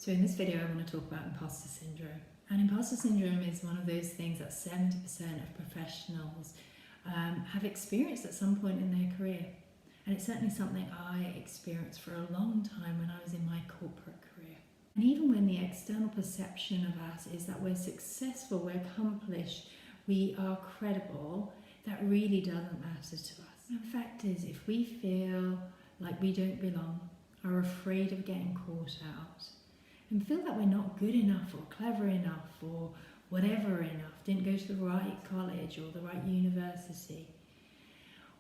So in this video I want to talk about imposter syndrome. And imposter syndrome is one of those things that 70% of professionals have experienced at some point in their career. And it's certainly something I experienced for a long time when I was in my corporate career. And even when the external perception of us is that we're successful, we're accomplished, we are credible, that really doesn't matter to us. And the fact is, if we feel like we don't belong, are afraid of getting caught out, and feel that we're not good enough or clever enough or whatever enough, didn't go to the right college or the right university,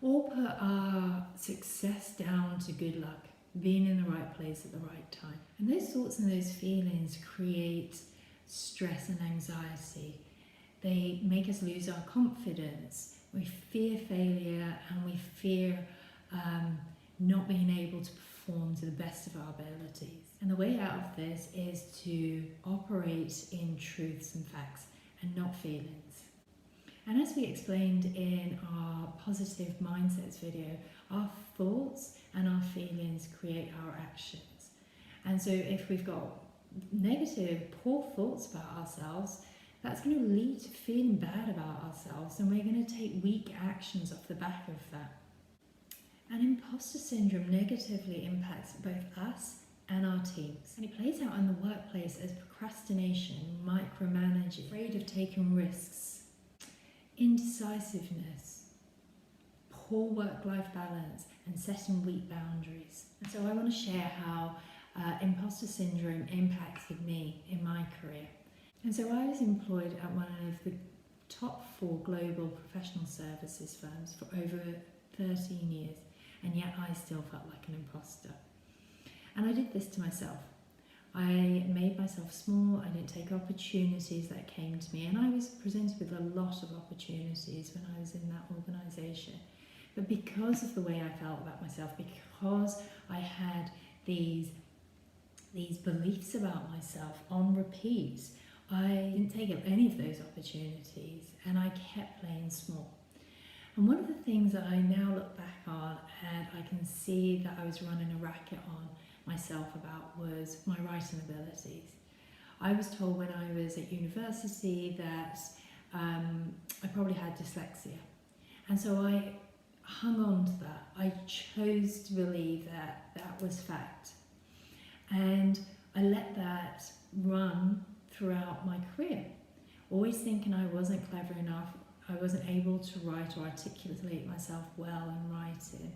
or put our success down to good luck, being in the right place at the right time. And those thoughts and those feelings create stress and anxiety. They make us lose our confidence. We fear failure and we fear not being able to perform to the best of our abilities. And the way out of this is to operate in truths and facts and not feelings. And as we explained in our positive mindsets video, our thoughts and our feelings create our actions. And so if we've got negative, poor thoughts about ourselves, that's going to lead to feeling bad about ourselves, and we're going to take weak actions off the back of that. And imposter syndrome negatively impacts both us and our teams. And it plays out in the workplace as procrastination, micromanaging, afraid of taking risks, indecisiveness, poor work-life balance, and setting weak boundaries. And so I want to share how imposter syndrome impacted me in my career. And so I was employed at one of the top 4 global professional services firms for over 13 years, and yet I still felt like an imposter. And I did this to myself. I made myself small, I didn't take opportunities that came to me, and I was presented with a lot of opportunities when I was in that organisation. But because of the way I felt about myself, because I had these beliefs about myself on repeat, I didn't take up any of those opportunities, and I kept playing small. And one of the things that I now look back on and I can see that I was running a racket on myself about was my writing abilities. I was told when I was at university that I probably had dyslexia, and so I hung on to that. I chose to believe that that was fact, and I let that run throughout my career, always thinking I wasn't clever enough, I wasn't able to write or articulate myself well in writing,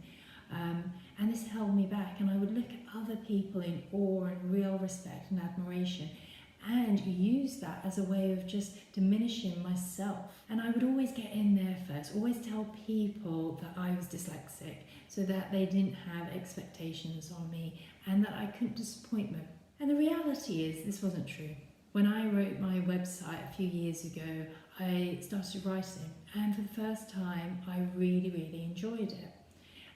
and this held me back. And I would look at other people in awe and real respect and admiration, and use that as a way of just diminishing myself. And I would always get in there first, always tell people that I was dyslexic so that they didn't have expectations on me and that I couldn't disappoint them. And the reality is this wasn't true. When I wrote my website a few years ago, I started writing, and for the first time I really enjoyed it.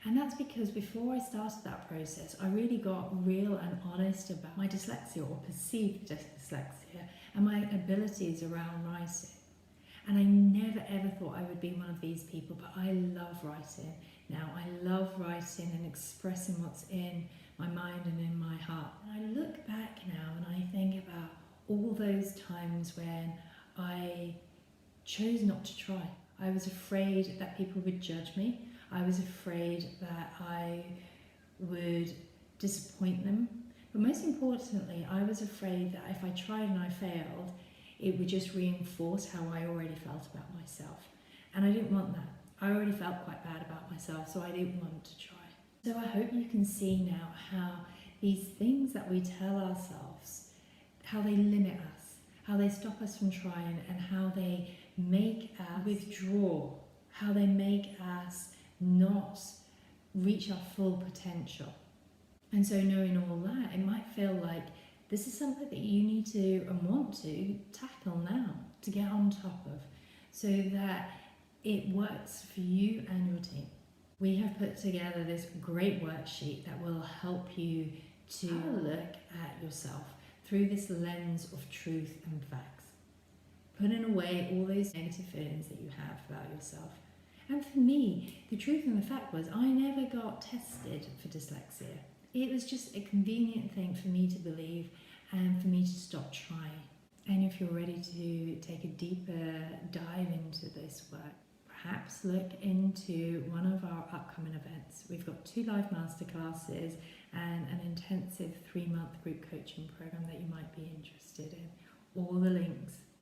And that's because before I started that process, I really got real and honest about my dyslexia or perceived dyslexia and my abilities around writing. And I never ever thought I would be one of these people, but I love writing now. I love writing and expressing what's in my mind and in my heart. And I look back now and I think about all those times when I chose not to try. I was afraid that people would judge me. I was afraid that I would disappoint them. But most importantly, I was afraid that if I tried and I failed, it would just reinforce how I already felt about myself. And I didn't want that. I already felt quite bad about myself, so I didn't want to try. So I hope you can see now how these things that we tell ourselves, how they limit us, how they stop us from trying, and how they make us withdraw, how they make us not reach our full potential. And so knowing all that, it might feel like this is something that you need to and want to tackle now, to get on top of, so that it works for you and your team. We have put together this great worksheet that will help you to look at yourself through this lens of truth and facts, putting away all those negative feelings that you have about yourself. And for me, the truth and the fact was I never got tested for dyslexia. It was just a convenient thing for me to believe, and for me to stop trying. And if you're ready to take a deeper dive into this work, perhaps look into one of our upcoming events. We've got 2 live masterclasses and an intensive 3-month group coaching program that you might be interested in. All the links